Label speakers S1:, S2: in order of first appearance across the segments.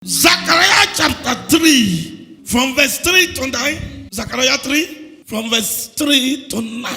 S1: Zechariah chapter 3, from verse 3 to 9. Zechariah 3, from verse 3 to 9.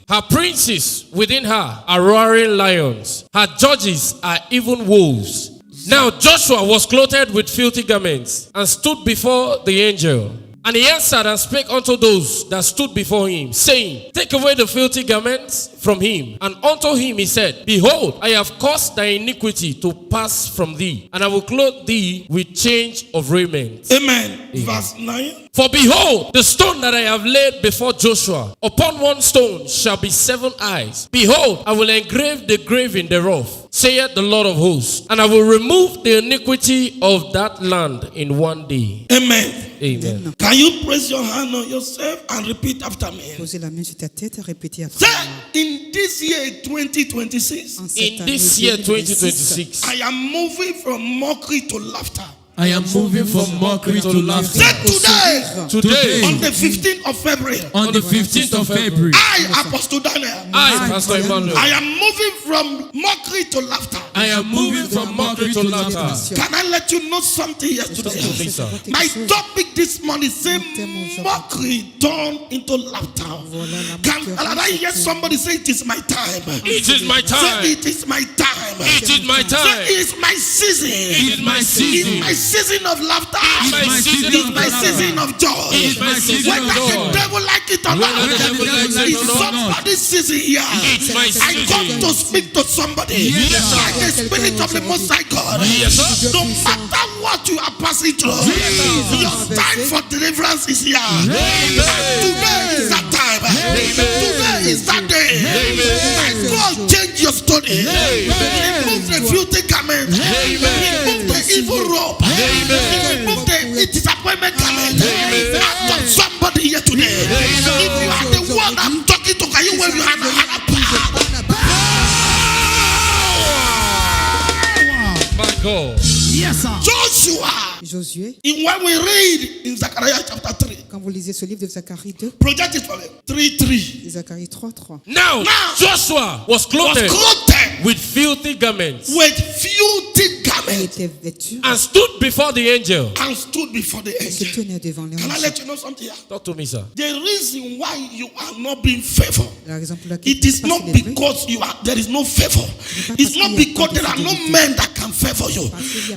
S2: Her princes within her are roaring lions. Her judges are even wolves. Now Joshua was clothed with filthy garments and stood before the angel. And he answered and spake unto those that stood before him, saying, Take away the filthy garments from him. And unto him he said, Behold, I have caused thy iniquity to pass from thee, and I will clothe thee with change of raiment.
S1: Amen. Verse 9.
S2: For behold, the stone that I have laid before Joshua, upon one stone shall be 7 eyes. Behold, I will engrave the graving thereof, saith the Lord of hosts, and I will remove the iniquity of that land in one day.
S1: Amen.
S2: Amen.
S1: Can you place your hand on yourself and repeat after me?
S3: Posez la main sur ta tête et répétez après
S1: Say,
S3: moi.
S1: in this year 2026,
S3: En cette
S2: In
S3: année
S2: this year
S3: 2026,
S2: 2026,
S1: I am moving from mockery to laughter.
S4: I am moving from mockery to laughter.
S1: Say today,
S2: today,
S1: on the 15th of February,
S4: On the 15th of February,
S1: I, Apostle Daniel,
S2: I, Pastor Emmanuel,
S1: I am moving from mockery to laughter.
S4: I am moving from mockery to laughter.
S1: Can I let you know something here today? My topic this morning is say mockery turned into laughter. Can I hear somebody say it is my time?
S2: it is my time.
S1: Say it is my time.
S2: It is my
S1: Say
S2: time.
S1: it is my season.
S4: It is my
S1: It's
S4: season.
S1: my season of laughter.
S2: my season
S1: It's
S2: of
S1: my
S2: laughter.
S1: season of joy.
S2: It's my season
S1: Whether
S2: of
S1: the
S2: joy.
S1: devil like it or not,
S2: Whether the devil likes it
S1: it's
S2: or not.
S1: somebody's season here.
S2: It's my
S1: I come
S2: season.
S1: to speak to somebody.
S4: Yes, sir.
S1: By the Spirit of the Most High God.
S2: Yes, sir.
S1: No matter what you are passing through, your time for deliverance is here. And today is that time. Today is that day. My God, change your story. Remove the filthy garment. Remove the evil robe. Remove the disappointment garment out of somebody here today. If you are the one I'm talking to, can you wave your hand up?
S2: My God.
S4: Yes, sir.
S1: Joshua.
S3: Josué,
S1: When we read in Zechariah chapter 3,
S3: quand vous lisez ce livre de Zacharie 2,
S1: project it for me. 3:3.
S3: Zacharie 3:3,
S2: Now Joshua was
S1: Was
S2: clothed
S1: clothed
S2: with filthy garments
S1: with filthy
S3: il
S1: garments
S3: était vêtu
S2: and stood before the angel.
S1: and stood before the
S3: et se
S1: angel.
S3: tenait devant
S1: Can I
S3: l'ange.
S1: let you know something here?
S2: Talk to me, sir.
S1: The reason why you are not being favored,
S3: La raison pour laquelle
S1: it
S3: tu
S1: is
S3: n'es pas
S1: not
S3: célébré,
S1: because there is no favor. It's not because there are no men that can favor you,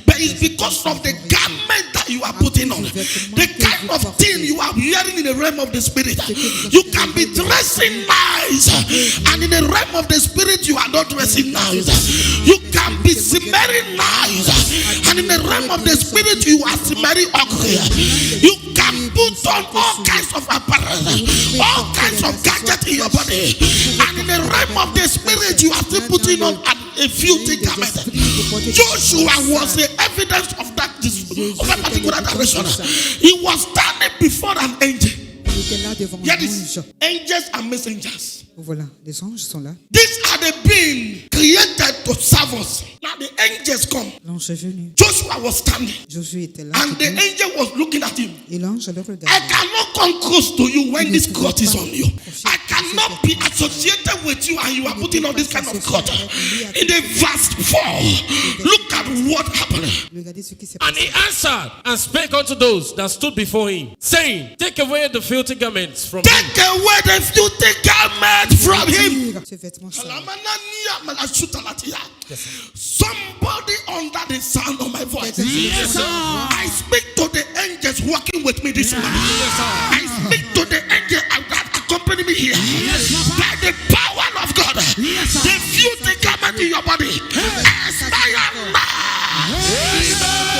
S1: but it's because of the garment that you are putting on, the kind of thing you are wearing in the realm of the spirit. You can be dressing nice, and in the realm of the spirit you are not dressing nice. You can be smelling nice, and in the realm of the spirit you are smelling ugly. You can put on all kinds of apparel, all kinds of gadgets in your body, and in the realm of the spirit you are still putting on a filthy garment. Joshua was the evidence of that particular direction. He was standing before an angel.
S3: il était là devant
S1: Hear
S3: un
S1: this.
S3: ange.
S1: Angels and messengers.
S3: Voilà, les anges sont là.
S1: These are the beings created to serve us. Now the angels come.
S3: L'ange est venu.
S1: Joshua was standing,
S3: Josué était là.
S1: and the angel was looking at him.
S3: Et l'ange le
S1: I
S3: regardait.
S1: cannot come close to you when this cloth is on you. I cannot be associated with you and you are putting on this kind of cloth. In the verse 4, look at what happened.
S3: Regardez ce qui s'est
S2: And
S3: passé.
S2: he answered and spake unto those that stood before him, saying, Take away the filthy garments from him.
S1: Take away the filthy garment from him.
S3: Ce vêtement sale.
S1: Somebody under the sound of my voice.
S4: Yes, sir.
S1: I speak to the angels working with me this morning. I speak to the angel that accompany me here. By the power of God, the filthy garment in your body expire now.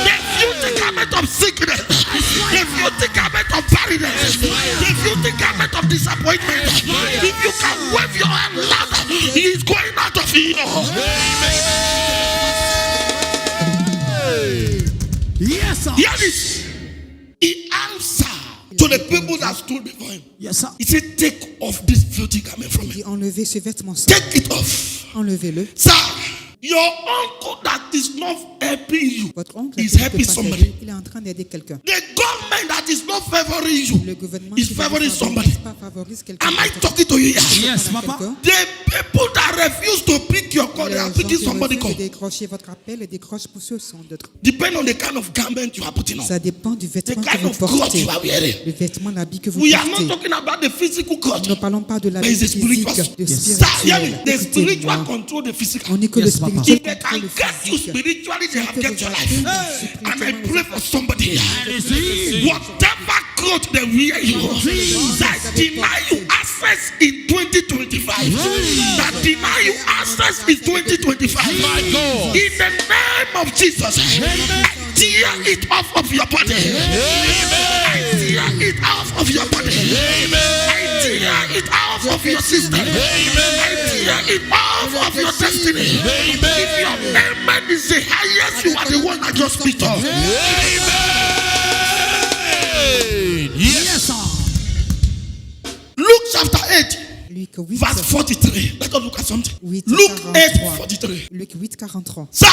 S1: The filthy garment of sickness, the filthy garment of barrenness, the filthy garment of disappointment. If you can wave your hand louder, he is going out of you.
S4: Yes, sir.
S1: Hear this. He answered to the people that stood before him.
S4: Yes, sir.
S1: He said, Take off this filthy garment from
S3: Il
S1: him.
S3: dit enlevez ce vêtement sale.
S1: Take it off.
S3: Enlevez-le.
S1: Sir, your uncle that is not helping you
S3: Votre oncle
S1: is
S3: qui ne peut
S1: helping
S3: pas
S1: somebody.
S3: t'aider, il est en train d'aider quelqu'un.
S1: The government that is not favoring you
S3: Le gouvernement
S1: is
S3: qui ne
S1: favoring
S3: favorise
S1: somebody.
S3: pas favorise quelqu'un.
S1: Am I talking to you here?
S4: Yes, papa.
S1: The people that refuse to pick your call,
S3: Les
S1: they are
S3: gens
S1: picking
S3: qui
S1: somebody
S3: refusent
S1: call.
S3: de décrocher votre appel et décrochent pour ceux qui sont d'autres.
S1: Depend on the kind of garment you are putting on.
S3: Ça dépend du
S1: The
S3: vêtement que
S1: kind
S3: vous
S1: of clothes
S3: portez.
S1: you are wearing.
S3: Le vêtement, l'habit que vous
S1: We are not
S3: portez.
S1: talking about the physical cloth.
S3: Nous ne parlons pas de
S1: But
S3: l'habit
S1: it's the
S3: physique,
S1: spiritual.
S3: de
S1: Sir, hear me.
S3: spirituel.
S1: The spiritual
S3: Écoutez-moi.
S1: control the physical.
S3: On n'est que
S4: Yes,
S3: le
S4: Papa.
S3: spirituel
S1: If they
S3: contrôle
S1: can
S3: le
S1: get you
S3: physique.
S1: spiritually, they have
S3: Que
S1: get
S3: vous
S1: your
S3: atteindre
S1: life. And I
S3: spirituellement,
S1: pray for somebody here.
S4: Receive.
S1: Whatever clothes they wear you, that deny you access in 2025. That deny you access in 2025.
S2: My God.
S1: In the name of Jesus, I tear it off of your body. I tear it off of your body. I tear it off of your system. I tear it off of your destiny. If your amen is the highest, you are the one I just speak of.
S4: Yes, sir.
S1: Luke chapter 8,
S3: Luc 8,
S1: verse 43. Let us look at something.
S3: 8,
S1: Luke 8,
S3: 43.
S1: 43.
S3: Luc 8, 43.
S1: Sir,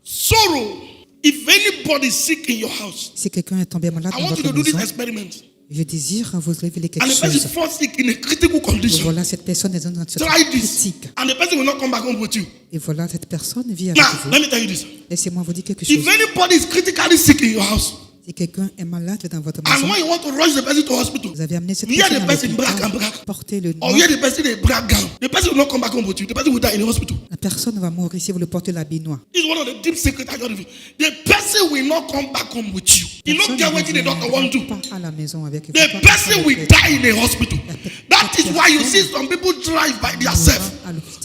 S1: sorrow. If anybody is sick in your house,
S3: Si quelqu'un est tombé malade
S1: I
S3: dans
S1: want you
S3: votre
S1: to do this
S3: maison,
S1: experiment.
S3: je désire vous révéler quelque
S1: And the person
S3: chose.
S1: falls sick in a critical condition.
S3: Voilà, cette personne est dans une situation
S1: Try this.
S3: critique.
S1: And the person will not come back home with you.
S3: Et voilà, cette personne vit avec
S1: Now,
S3: vous.
S1: let me tell you this.
S3: Laissez-moi vous dire quelque chose.
S1: If anybody is critically sick in your house,
S3: Si quelqu'un est malade dans votre
S1: and
S3: maison,
S1: when you want to rush the person to hospital,
S3: vous avez amené cette
S1: hear
S3: personne
S1: the
S3: à
S1: person black and
S3: l'hôpital,
S1: black,
S3: portez le
S1: or
S3: noir.
S1: hear the person in a black gown, the person will not come back home with you. The person will die in the hospital.
S3: La personne va mourir si vous le portez l'habit noir.
S1: This is one of the deep secrets I got to reveal. The person will not come back home with you. You don't
S3: Personne
S1: get
S3: ne
S1: what the doctor want to do.
S3: viendra pas à la maison avec vous.
S1: The
S3: Pas
S1: person
S3: avec
S1: will
S3: vous.
S1: die in a hospital. That is why you see some people drive by themselves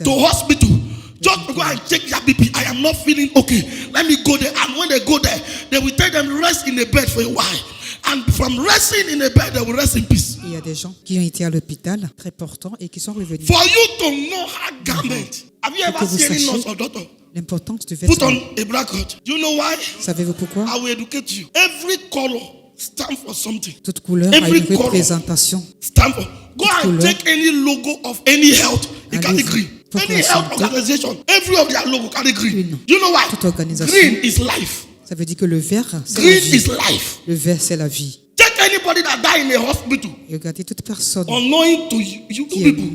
S1: to hospital just to go and check their BP. I am not feeling okay. Let me go there. And when they go there, they will tell them rest in the bed for a while. And from resting in the bed, they will rest in peace.
S3: Il y a des gens qui ont été à l'hôpital, très portants, et qui sont revenus.
S1: For you to know how garment. Have you ever
S3: Que vous
S1: seen any
S3: sachiez
S1: nurse or doctor
S3: l'importance du
S1: put
S3: vêtement.
S1: on a black coat? Do you know why?
S3: Savez-vous pourquoi?
S1: I will educate you. Every color stands for something.
S3: Toute couleur a
S1: Every
S3: une
S1: color
S3: représentation.
S1: stand for. Go and
S3: couleur.
S1: take any logo of any health, it
S3: Allez-y.
S1: carry green.
S3: Pour
S1: Any
S3: la
S1: health
S3: santé.
S1: organization, every of their logo carry green.
S3: Une.
S1: You know why?
S3: Toute organisation.
S1: Green is life.
S3: Ça veut dire que le vert, c'est la
S1: Green
S3: vie.
S1: is life.
S3: Le vert, c'est la vie.
S1: Take anybody that die in a hospital,
S3: Et regardez toute personne
S1: unknowing to you
S3: Qui
S1: people.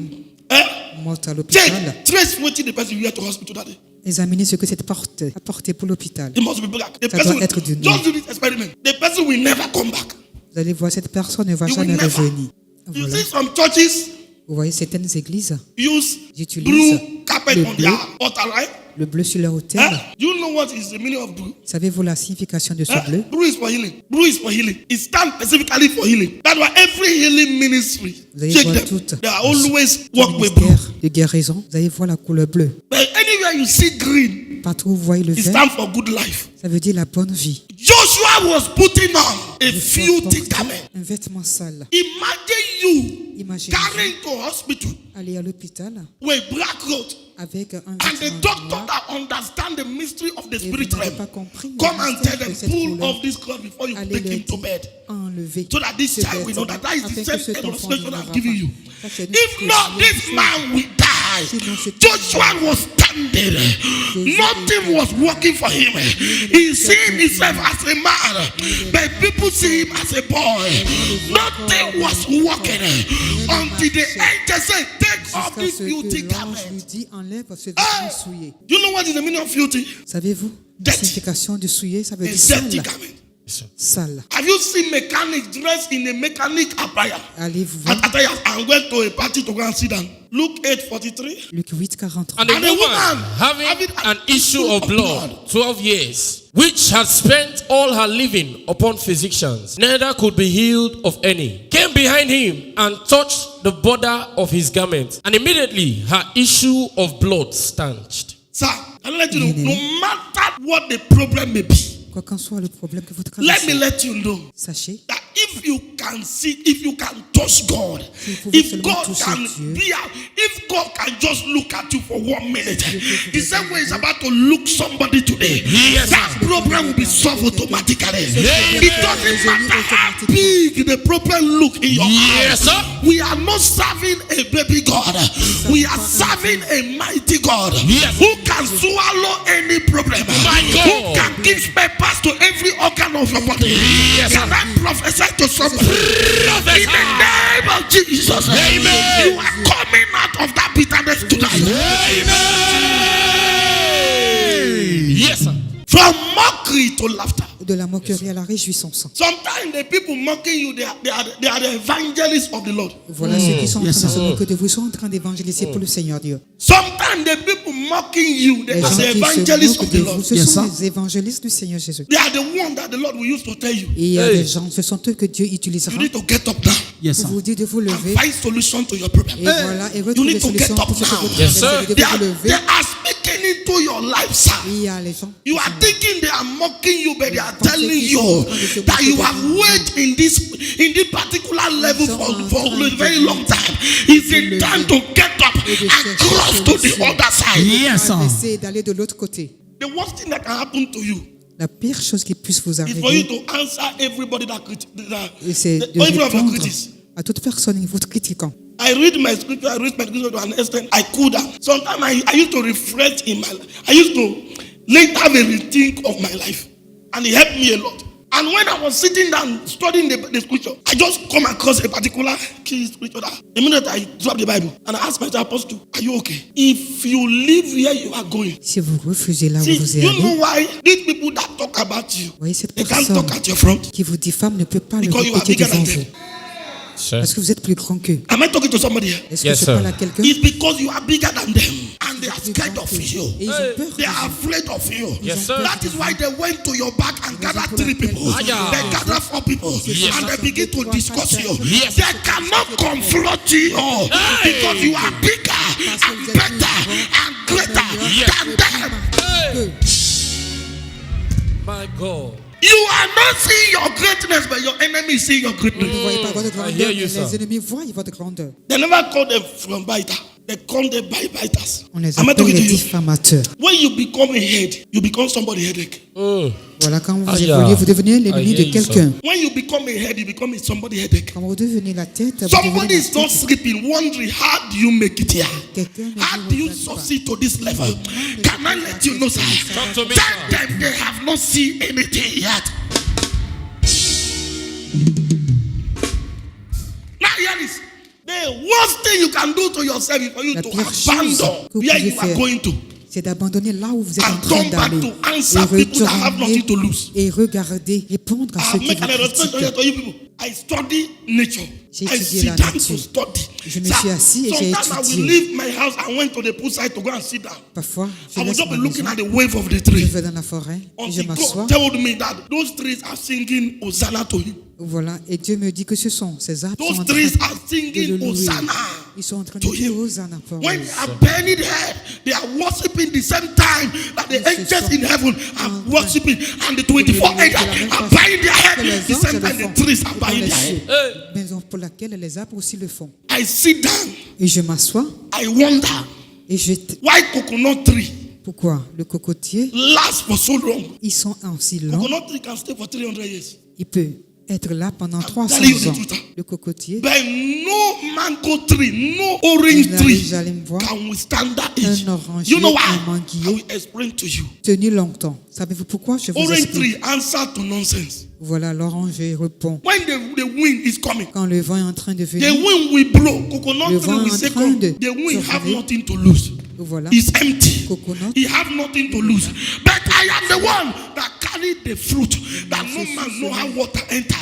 S3: morte à l'hôpital.
S1: Check, trace what the person you went to hospital that day.
S3: Examinez ce que cette porte a porté pour l'hôpital.
S1: It must be black. The
S3: Ça
S1: person
S3: doit être du
S1: will,
S3: noir.
S1: just do this experiment. The person will never come back.
S3: Vous allez voir, cette personne ne va
S1: You will
S3: jamais
S1: never.
S3: revenir.
S1: You
S3: Voilà.
S1: see some churches
S3: Vous voyez certaines églises,
S1: use
S3: J'utilise
S1: blue carpet
S3: le
S1: on
S3: bleu.
S1: their altar, right?
S3: le bleu sur leur autel.
S1: Do you know what is the meaning of blue?
S3: Savez-vous la signification de ce bleu?
S1: Blue is for healing. Blue is for healing. It stands specifically for healing. That's why every healing ministry,
S3: Vous allez
S1: check
S3: voir
S1: them.
S3: toutes
S1: They are always
S3: le
S1: work with blue.
S3: ministère de guérison. Vous allez voir la couleur bleue.
S1: But anywhere you see green,
S3: Partout où vous voyez le
S1: it
S3: vert,
S1: stands for good life.
S3: ça veut dire la bonne vie.
S1: Joshua was putting on a
S3: Il faut
S1: filthy
S3: porter
S1: garment.
S3: un vêtement sale.
S1: Imagine you
S3: Imaginez
S1: carrying to hospital
S3: aller à l'hôpital
S1: with black coat
S3: avec un
S1: and the
S3: vêtement
S1: doctor
S3: noir.
S1: that understand the mystery of the
S3: Et vous
S1: spirit
S3: n'avez
S1: realm
S3: pas compris le
S1: come and
S3: mystère
S1: tell
S3: de
S1: them
S3: cette
S1: pull
S3: couleur.
S1: off this cloth before you
S3: Allez
S1: take
S3: leur
S1: him to
S3: dire,
S1: bed.
S3: enlevez
S1: So that this
S3: ce
S1: child will know
S3: vêtement,
S1: that is the
S3: afin que
S1: same
S3: cet enfant
S1: illustration
S3: ne
S1: I'm
S3: l'aura
S1: giving
S3: pas.
S1: you.
S3: Ça, c'est une
S1: If not, this
S3: illustration.
S1: man will die.
S3: Sinon, c'est
S1: Joshua was standing. Nothing was working for him. He seen himself as a man, but people see him as a boy. Nothing was working until the angel said, "Take off
S3: Jusqu'à
S1: this
S3: ce
S1: beauty
S3: que l'ange lui
S1: garment."
S3: dit, enlève ce vêtement souillé.
S1: You know what is the meaning of beauty?
S3: Savez-vous, la
S1: Dirty.
S3: signification de souillé, ça veut
S1: A
S3: dire
S1: dirty
S3: sale.
S1: garment.
S3: Sale.
S1: Have you seen mechanics dressed in a mechanic attire?
S3: Allez-vous voir
S1: Attire and went to a party to go and sit down. Luke 8:43.
S3: Luc 8, 43.
S2: And a
S1: And a
S2: woman
S1: woman
S2: having
S1: having
S2: an issue of blood 12 years, which had spent all her living upon physicians, neither could be healed of any, came behind him and touched the border of his garment, and immediately her issue of blood stanched.
S1: Sir, I'll let you know, no matter what the problem may be,
S3: Quoi qu'en soit le problème que vous
S1: let me
S3: traversez,
S1: let you know
S3: sachez,
S1: that if you can see, if you can touch God,
S3: Si vous pouvez
S1: if
S3: seulement
S1: God
S3: toucher
S1: can
S3: Dieu.
S1: be out, if God can just look at you for 1 minute, the same way He's about to look somebody today,
S2: Yes,
S1: that problem will be solved automatically.
S3: Yes.
S1: It doesn't matter how big the problem look in your
S2: Yes,
S1: eyes.
S2: sir.
S1: We are not serving a baby God. We are serving a mighty God
S2: Yes.
S1: who can swallow any problem.
S2: My God.
S1: Who can give spare parts to every organ of your body.
S2: Yes.
S1: Can I prophesy to somebody? In the name of Jesus,
S2: Amen.
S1: you are coming out of that bitterness tonight.
S2: Yes, sir.
S1: From mockery to laughter.
S3: De la moquerie à la réjouissance.
S1: Sometimes the people mocking you, they are the evangelists of the Lord.
S3: Voilà ceux qui sont en train de se moquer de vous, sont en train d'évangéliser pour le Seigneur Dieu.
S1: Sometimes the people mocking you, they
S3: Les
S1: are
S3: gens
S1: the
S3: qui se
S1: evangelists
S3: moquent
S1: of
S3: de
S1: the
S3: vous,
S1: Lord.
S3: ce sont les évangélistes du Seigneur Jésus.
S1: They are the ones that the Lord will use to tell you.
S3: Et il y a des gens, ce sont eux que Dieu utilisera
S1: You need to get up now
S3: pour vous dire de vous
S1: and
S3: lever.
S1: find solution to your problem.
S3: Et voilà, et
S1: You
S3: retrouver
S1: need
S3: des
S1: to get
S3: solutions
S1: up
S3: pour ce que
S1: now.
S3: votre
S2: Yes, sir.
S3: problème. Vous
S1: They
S3: devez vous
S1: are
S3: lever.
S1: speaking into your life, sir.
S3: Et il y a les gens.
S1: You are thinking they are mocking you, but they are telling you that you have waited in this particular level for a very long time. It's a time to get up and cross to the other side.
S3: Essayez d'aller de l'autre côté.
S1: The worst thing that can happen to you
S3: La pire chose qui puisse vous
S1: is for you
S3: arriver,
S1: to answer everybody that
S3: et c'est de
S1: every of your
S3: répondre
S1: critics.
S3: à toute personne qui vous critiquant.
S1: I read my scripture to an extent. I cool down. Sometimes I used to reflect in my life. I used to have a rethink of my life. And it helped me a lot. And when I was sitting down studying the scripture, I just come across a particular key scripture that the minute I drop the Bible and I ask my apostle, are you okay? If you live where you are going,
S3: Si vous refusez là où
S1: see,
S3: vous
S1: you
S3: êtes
S1: know
S3: allé,
S1: why these people that talk about you,
S3: voyez cette
S1: they can't
S3: personne
S1: talk at your front
S3: qui vous diffame ne peut pas le
S1: because you are
S3: répéter
S1: bigger
S3: devant
S1: than
S3: vous.
S1: them.
S2: Sir.
S3: Parce que vous êtes plus grand qu'eux.
S1: Am I talking to somebody here?
S3: Est-ce que
S2: Yes,
S3: je
S2: sir.
S3: parle à quelqu'un?
S1: It's because you are bigger than them and they are
S3: Plus
S1: scared
S3: grand
S1: of
S3: qu'eux.
S1: you.
S3: Et ils ont peur.
S1: They
S3: de
S1: are
S3: vous.
S1: afraid of you.
S2: Yes, sir.
S1: That is why they went to your back and gathered 3 people.
S2: Aya.
S1: They gathered 4 people.
S2: Yes.
S1: And they begin to discuss you.
S2: Yes.
S1: They cannot confront you because you are bigger and better and greater
S2: Yes.
S1: than them.
S2: Hey. My God.
S1: You are not seeing your greatness, but your enemy is seeing your greatness.
S3: Vous ne voyez pas votre
S2: I
S3: grandeur,
S2: hear
S3: mais
S2: you, sir.
S3: les ennemis voient votre grandeur.
S1: They never call them from biter. They call them biters.
S3: On les
S1: Am I
S3: appelle
S1: talking
S3: les
S1: to you?
S3: diffamateurs.
S1: When you become a head, you become somebody's headache.
S3: Voilà, quand vous
S2: Aïe.
S3: évoluez, vous devenez l'ennemi
S2: I
S3: de
S2: hear you,
S3: quelqu'un.
S1: When you become a head, you become somebody's headache.
S3: Quand vous devenez la tête, vous
S1: Somebody
S3: devenez
S1: is not
S3: la tête.
S1: sleeping, wondering how do you make it here?
S3: Quelqu'un ne
S1: How
S3: vous
S1: do you
S3: regarde pas.
S1: succeed to this level? Can I let you know, sir?
S2: Talk to me,
S1: Tell
S2: sir.
S1: them they have not seen anything yet. Now hear this. The worst thing you can do to yourself is for you
S3: La
S1: to
S3: pire chose
S1: abandon
S3: que vous
S1: where
S3: pouvez
S1: you are
S3: faire,
S1: going to
S3: c'est d'abandonner là où vous êtes en
S1: and
S3: train
S1: come back
S3: d'aller
S1: to answer people that have nothing to lose.
S3: et regarder, répondre à
S1: I
S3: ceux qui
S1: make an
S3: vous
S1: illustration here
S3: critiquent.
S1: to you people. I study nature.
S3: J'ai
S1: I
S3: étudié
S1: sit
S3: la
S1: down to
S3: nature.
S1: study.
S3: Je me suis assis et j'ai
S1: Sometimes I
S3: étudié.
S1: will leave my house and went to the poolside to go and sit down.
S3: Parfois, je
S1: I will
S3: laisse
S1: just be
S3: ma
S1: looking
S3: maison,
S1: at the wave of the
S3: je
S1: tree.
S3: vais dans la forêt et je
S1: Until
S3: m'assois.
S1: God told me that those trees are singing Hosanna to him.
S3: Voilà, et Dieu me dit que ce sont ces arbres
S1: Those
S3: sont en
S1: trees
S3: train
S1: are
S3: de le
S1: singing
S3: louer.
S1: Hosanna
S3: Ils sont en train
S1: to
S3: de dire
S1: him.
S3: Hosanna pour
S1: When
S3: eux.
S1: they are burning here, they are worshiping the same time that the angels in heaven are worshiping, and the 24 angels are bowing their head the same time the trees are bowing their head.
S3: Maison pour laquelle les arbres aussi le font.
S1: I sit down,
S3: Et je m'assois
S1: I wonder
S3: et
S1: why coconut tree
S3: pourquoi le cocotier,
S1: last for so long.
S3: ils sont aussi longs,
S1: Coconut tree can stay for 300 years.
S3: il peut être là pendant 300
S1: telling you the
S3: ans.
S1: truth.
S3: Le cocotier,
S1: But no mango tree, no orange
S3: Vous
S1: tree
S3: allez me voir.
S1: can withstand that age.
S3: Un oranger,
S1: You know
S3: un
S1: why?
S3: manguier.
S1: I will explain to you.
S3: tenu longtemps. Savez-vous pourquoi? Je vous
S1: Orange
S3: explique.
S1: tree answer to nonsense.
S3: Voilà, l'oranger répond.
S1: When the wind is coming,
S3: Quand le vent est en train de
S1: the
S3: venir,
S1: wind will blow. Coconut
S3: Le
S1: tree
S3: vent
S1: will
S3: est en
S1: say,
S3: train
S1: come.
S3: de
S1: The wind
S3: se
S1: have
S3: lever.
S1: nothing to lose.
S3: voilà,
S1: It's empty.
S3: Coconut.
S1: He have nothing to lose. But I am the one that carried the fruit that no man know how water enter.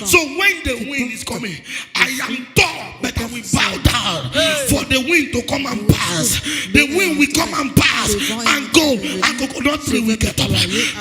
S1: So when the wind is coming, I am tall, but I will bow down for the wind to come and pass. The wind will come and pass and go, and coconut tree will get up.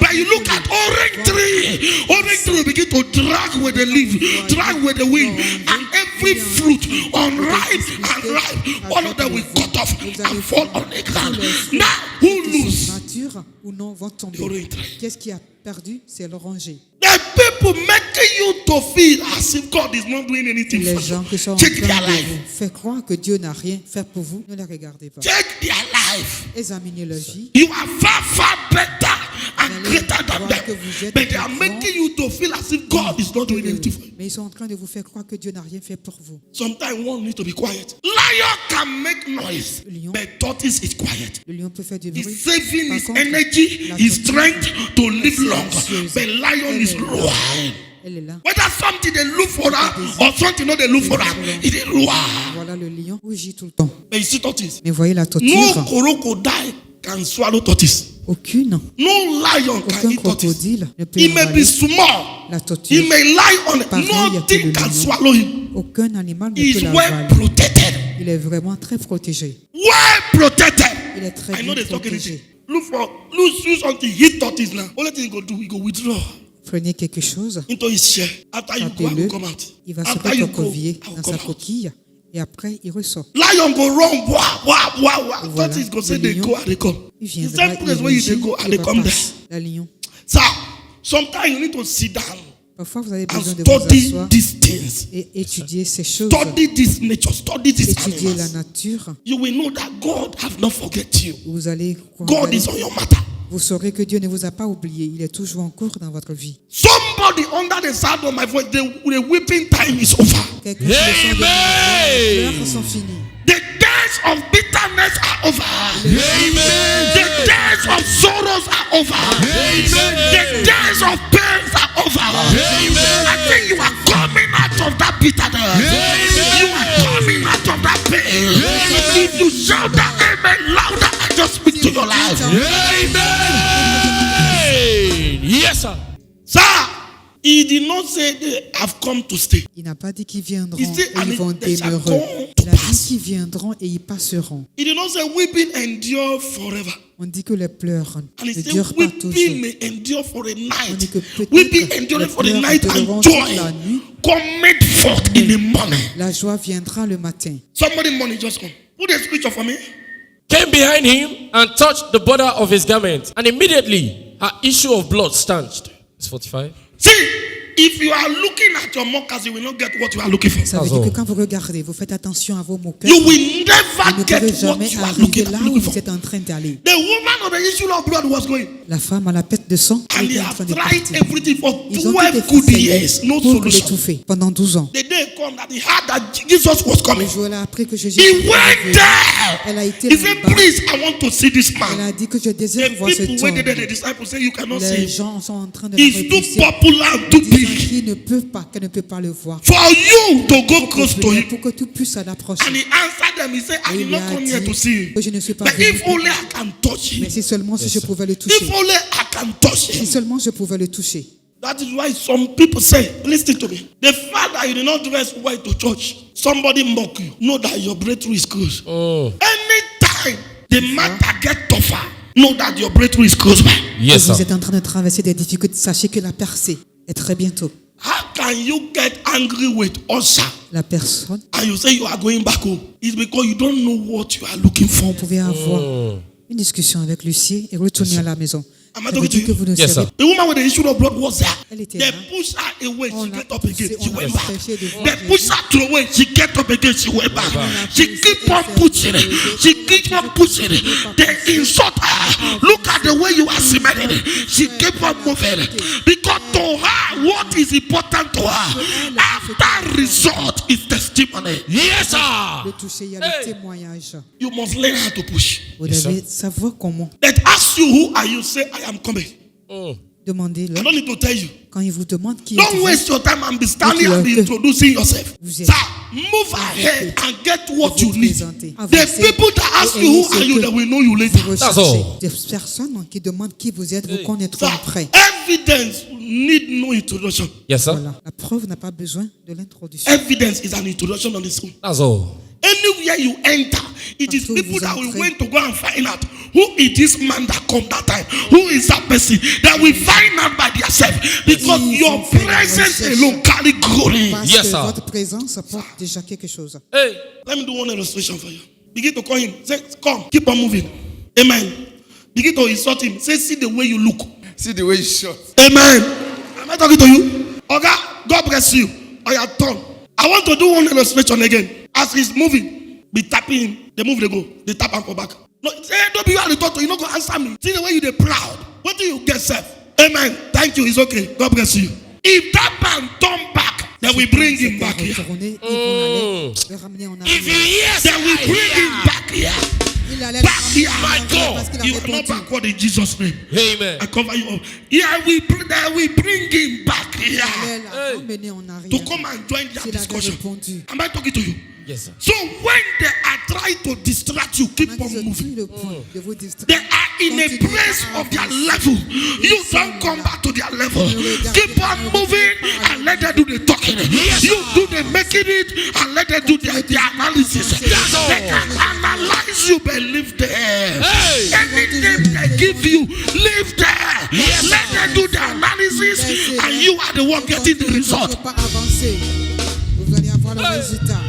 S1: But you look at orange tree will begin to drag with the leaf, drag with the wind, and every fruit, unripe and ripe, all of them will cut off and fall on the ground. Now, who lose?
S3: nature ou non vont tomber.
S1: Orange tree.
S3: Qu'est-ce qui a perdu? C'est l'oranger.
S1: The people making you to feel as if God is not doing anything
S3: Les
S1: for
S3: gens
S1: you.
S3: qui sont en
S1: Check
S3: train
S1: their
S3: de
S1: life.
S3: vous faire croire que Dieu n'a rien fait pour vous, ne les regardez pas.
S1: Check their life.
S3: Examinez leur vie.
S1: You are far, far better and
S3: Vous allez
S1: greater than
S3: voir que
S1: them.
S3: vous êtes
S1: But they are
S3: plus
S1: making you to feel as if God is not doing anything for you.
S3: Mais ils sont en train de vous faire croire que Dieu n'a rien fait pour vous.
S1: Sometimes one needs to be quiet. Lion can make noise,
S3: Lion.
S1: but tortoise is quiet.
S3: Le lion peut faire du
S1: He's
S3: bruit.
S1: saving
S3: Par
S1: his
S3: contre,
S1: energy,
S3: la
S1: his
S3: tortue
S1: strength to live long.
S3: silencieuse.
S1: But lion
S3: Elle
S1: is
S3: est là.
S1: roaring.
S3: Elle est là.
S1: Whether something they look for her or something not they look for her, it is roar.
S3: Voilà Là, le lion rugit tout le temps.
S1: But you see tortoise.
S3: Mais voyez la
S1: No
S3: torture.
S1: crocodile can swallow tortoise.
S3: Aucune,
S1: No lion can
S3: aucun
S1: eat tortoise.
S3: crocodile ne peut
S1: He may be
S3: avaler
S1: small.
S3: la
S1: He
S3: torture.
S1: may lie on it.
S3: Pareil que
S1: Nothing
S3: le
S1: can
S3: lion.
S1: swallow him.
S3: Aucun animal ne
S1: He
S3: peut
S1: is well
S3: l'avaler.
S1: protected.
S3: Il est vraiment très protégé.
S1: Well protected.
S3: Il est très
S1: I know
S3: bien
S1: they talk anything.
S3: protégé.
S1: Look something. Hit tortoise now. Only thing he go do, he go withdraw
S3: Prenez quelque chose,
S1: into his share. After you go, I
S3: tapez-le,
S1: will come out.
S3: il va se
S1: After you go,
S3: recoquiller
S1: I will
S3: dans
S1: come
S3: sa
S1: out.
S3: coquille et après il ressort.
S1: Lion go run, wah, wah, wah, wah.
S3: Voilà,
S1: Tortoise go
S3: le
S1: say they
S3: lion,
S1: go and they come.
S3: Il
S1: The
S3: viendra,
S1: same place where you they go and
S3: il
S1: they come there.
S3: repasse. La lion.
S1: Sir, sometimes you need to sit down
S3: Parfois, vous avez
S1: and
S3: besoin de vous
S1: study
S3: asseoir
S1: these things.
S3: et étudier ces choses.
S1: Study this nature. Study these
S3: Étudier la
S1: animals.
S3: nature.
S1: You will know that God have not forget you.
S3: Vous allez
S1: God is on your matter.
S3: vous saurez que Dieu ne vous a pas oublié. Il est toujours en cours dans votre vie.
S1: Somebody under the sound of my voice, the weeping time is over.
S3: Quelqu'un qui le sent de
S4: Amen.
S3: les pleurs sont finis.
S1: The days of bitterness are over.
S4: Amen.
S1: The days of sorrows are over. The days of pains are over. I think you are coming out of that bitterness. You are coming out of that pain. If you shout that amen louder, I just speak to your life.
S4: Amen.
S2: Yes, sir.
S1: Sir, he did not say they have come to stay.
S3: Il n'a pas dit qu'ils viendront
S1: Il dit,
S3: et ils vont
S1: they shall
S3: demeurer.
S1: come to
S3: Il a dit
S1: pass.
S3: qu'ils viendront et ils passeront.
S1: He did not say weeping endure forever.
S3: On dit que les pleurs
S1: And he
S3: ne
S1: said
S3: durent pas
S1: weeping
S3: toujours.
S1: may endure for a
S3: On dit
S1: night.
S3: que peut-être
S1: Weeping endure
S3: les
S1: for a
S3: pleurs
S1: night
S3: dureront
S1: and
S3: toute
S1: joy
S3: la nuit.
S1: cometh forth in the morning.
S3: La joie viendra le matin.
S1: Somebody money just come. Put the scripture for me.
S2: Came behind him and touched the border of his garment, and immediately her issue of blood stanched. It's 45.
S1: See, if you are looking at your mockers, you will not get what you are looking for.
S3: Ça veut
S2: Ah
S3: dire
S2: bon.
S3: que quand vous regardez, vous faites attention à vos moqueurs.
S1: You will
S3: Vous
S1: never
S3: ne
S1: get
S3: pourrez
S1: what
S3: jamais
S1: you are
S3: arriver là où
S1: looking
S3: vous
S1: for.
S3: êtes en train d'aller.
S1: The woman of the issue of blood was going,
S3: La femme à la pête de sang
S1: and
S3: était
S1: they
S3: en
S1: have
S3: train de
S1: tried
S3: partir.
S1: everything for
S3: Ils ont
S1: 12
S3: tout
S1: good
S3: essayé
S1: years, no
S3: pour
S1: solution.
S3: l'étouffer pendant 12 ans.
S1: The day come that he heard that Jesus was coming.
S3: Le jour-là, après que Jésus
S1: He
S3: est
S1: went
S3: arrivé,
S1: there.
S3: elle a été
S1: He said,
S3: là-bas.
S1: please, I want to see this
S3: Elle
S1: man.
S3: a dit que je désire
S1: The
S3: voir cet
S1: people waited there, the
S3: homme.
S1: disciples say, you cannot see
S3: Les
S1: him.
S3: gens sont en train de la
S1: He's too
S3: repousser,
S1: popular and too
S3: disant
S1: big.
S3: qu'il ne peut pas, qu'elle ne peut pas le voir.
S1: For you to go close to him.
S3: Pour que tu puisses l'approcher.
S1: And he answered them, he said, I
S3: Et
S1: did
S3: il
S1: not
S3: a
S1: come here to
S3: dit
S1: see him.
S3: que je ne suis pas
S1: But
S3: venu.
S1: if only I can touch him.
S3: Mais c'est seulement si je pouvais le toucher.
S1: If only I can touch
S3: Si
S1: him.
S3: seulement je pouvais le toucher.
S1: That is why some people say, listen to me. The fact that you did not dress white to church, somebody mock you. Know that your breakthrough is close. Anytime the matter get tougher, know that your breakthrough is close by.
S2: Yes,
S3: Vous
S2: sir.
S3: êtes en train de traverser des difficultés. Sachez que la percée est très bientôt.
S1: How can you get angry with Usher
S3: La personne,
S1: and you say you are going back home? It's because you don't know what you are looking for.
S3: vous pouvez avoir une discussion avec Lucie et retourner à la maison.
S1: Am I
S3: Ça
S1: talking
S3: veut
S1: to
S3: dire que
S1: you?
S3: vous ne
S2: Yes,
S3: savez
S2: sir.
S1: The woman with the issue of blood was there.
S3: Elle était
S1: They
S3: là.
S1: pushed her away.
S3: On
S1: She
S3: l'a
S1: get up again.
S3: poussée,
S1: She
S3: on l'a
S1: went back.
S3: empêchée de voir
S1: They
S3: Jésus.
S1: pushed her to away. She get up again. She went back. She
S3: poussée
S1: keep
S3: et
S1: on
S3: s'est
S1: pushing it.
S3: relevée.
S1: She keep on pushing it. They insult her. Look at the way you are smiling. She keep on moving. Because to her, what is important to her? After result is testimony.
S2: Yes,
S3: Le
S2: sir.
S3: toucher, il y a
S2: Hey.
S3: le témoignage.
S1: You must learn how to push.
S3: Vous
S2: Yes,
S3: devez savoir comment.
S1: Let ask you who are you. Say I am coming.
S3: Demandez-le.
S1: I don't need to tell you.
S3: Quand il vous demande qui
S1: Don't
S3: êtes-vous,
S1: waste your time and be standing and be
S3: que
S1: introducing yourself.
S3: vous êtes
S1: Sir, move ahead and get what you
S3: vous
S1: need.
S3: présentez.
S1: The
S3: Avancez
S1: people that ask
S3: et
S1: you who
S3: ayez ce
S1: are you,
S3: que
S1: they will know you later.
S3: vous
S2: That's
S3: recherchez.
S2: all.
S3: Des personnes qui demandent qui vous êtes vous connaîtront
S1: Sir,
S3: après.
S1: evidence need no introduction.
S2: Yes, sir.
S3: Voilà. La preuve n'a pas besoin de l'introduction.
S1: Evidence is an introduction on its own.
S2: That's all.
S1: Anywhere you enter, it is
S3: Partout où
S1: people
S3: vous
S1: that will
S3: entrez.
S1: went to go and find out who is this man that come that time, who is that person. That will find out by themselves because
S3: Ils
S1: your
S3: ont fait la
S1: presence
S3: recherche.
S1: alone carry glory.
S3: Parce
S2: Yes,
S3: que
S2: sir.
S3: votre présence apporte déjà quelque chose.
S2: Hey.
S1: Let me do one illustration for you. Begin to call him. Say, come, keep on moving. Amen. Begin to insult him. Say, see the way you look.
S4: See the way you shot.
S1: Amen. Am I talking to you? Okay, God bless you. I am done. I want to do one illustration again. As he's moving, be tapping him. They move, they go. They tap and go back. No, say, don't be you the talk to. You not gonna answer me. See the way you they proud. What do you get, self? Amen. Thank you. It's okay. God bless you. If that man turn back, then we bring him back here.
S3: Retourner, ils vont aller le ramener en
S1: If
S3: arrière.
S1: he hears, then we bring him back here.
S3: Il allait le
S1: Back
S3: ramener
S1: here,
S3: en
S1: my
S3: arrière parce qu'il
S1: God.
S3: a
S1: You are not
S3: répondu.
S1: backward in Jesus' name.
S2: Amen.
S1: I cover you up. Yeah, we bring him back
S3: Il
S1: here
S3: allait la ramener en
S1: to
S3: arrière.
S1: come and join their
S3: S'il avait
S1: discussion.
S3: répondu.
S1: Am I talking to you?
S2: Yes, sir.
S1: So when they are trying to distract you, keep on
S3: Ils ont
S1: moving.
S3: pris le point de vous distraire.
S1: They are in a place of their level. You don't come back to their level. Keep on moving and let them do the talking. You do the making it and let them do the analysis. They can analyze you, but leave there. Anything they give you, leave there. Let them do the analysis and you are the one getting the result.
S3: Vous ne pouvez pas avancer. Vous allez avoir le résultat.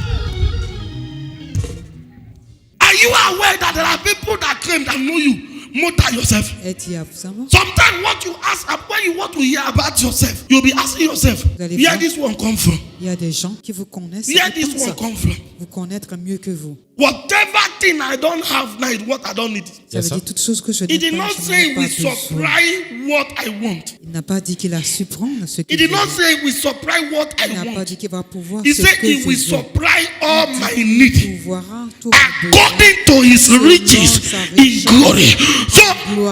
S1: Are you aware that there are people that claim that know you more than yourself?
S3: Êtes-vous absent?
S1: Sometimes what you ask, when you want to hear about yourself, you'll be asking yourself,
S3: allez
S1: where
S3: voir.
S1: this one come from?
S3: Il y a des gens qui vous connaissent.
S1: Where
S3: et
S1: this
S3: pensent
S1: one come from?
S3: vous connaître mieux que vous.
S1: Whatever thing I don't have now is what I don't need.
S3: Ça veut
S2: sir.
S3: dire toutes choses que je
S1: He
S3: n'ai
S1: did
S3: pas,
S1: not
S3: je n'en
S1: say
S3: ai pas
S1: we
S3: besoin.
S1: supply what I want.
S3: Il n'a pas dit qu'il a su prendre ce
S1: He
S3: qu'il
S1: did
S3: veut.
S1: not say we supply what I
S3: Il n'a pas
S1: want.
S3: dit qu'il va pouvoir
S1: He
S3: ce
S1: said
S3: que
S1: he
S3: je
S1: will
S3: veux.
S1: supply all my
S3: Il
S1: need
S3: pourvoira tous mes besoins.
S1: according to his riches in glory. So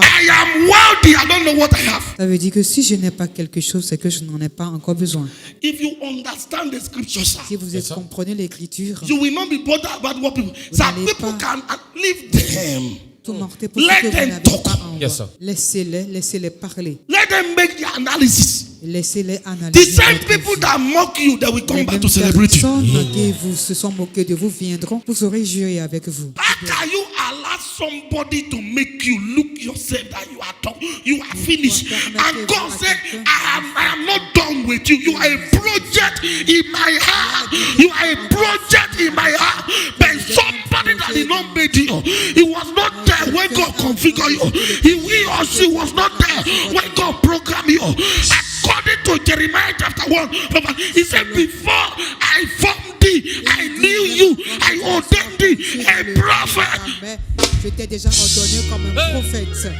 S1: I am wealthy. I don't know what I have.
S3: Ça veut dire que si je n'ai pas quelque chose, c'est que je n'en ai pas encore besoin.
S1: If you understand the scriptures, sir,
S3: Si vous comprenez l'écriture,
S1: you will not be bothered about what people. Some
S3: n'allez
S1: people
S3: pas-
S1: can leave them.
S3: tout mortel pour ce
S1: Let
S3: que vous
S1: them
S3: n'avez
S1: talk.
S3: pas en
S2: Yes,
S3: vous.
S2: sir.
S3: Laissez-les parler.
S1: Let them make their analysis.
S3: Laissez-les
S1: The
S3: analyser.
S1: same
S3: votre
S1: people
S3: vie.
S1: that mock you, they will
S3: Les
S1: come back
S3: mêmes
S1: to celebrate you.
S3: personnes qui vous se sont moquées de vous viendront pour se réjouir avec vous.
S1: How can you allow somebody to make you look yourself that you are finished? And God said, I am not done with you. You are a project in my heart. You are a project in my heart. But somebody that did not make you, he was not there when God configured you. He or she was not there when God programmed you. According to Jeremiah chapter 1, he said, before I formed thee, I knew you, I ordained thee a prophet.
S3: Mais je t'ai déjà ordonné comme un prophète.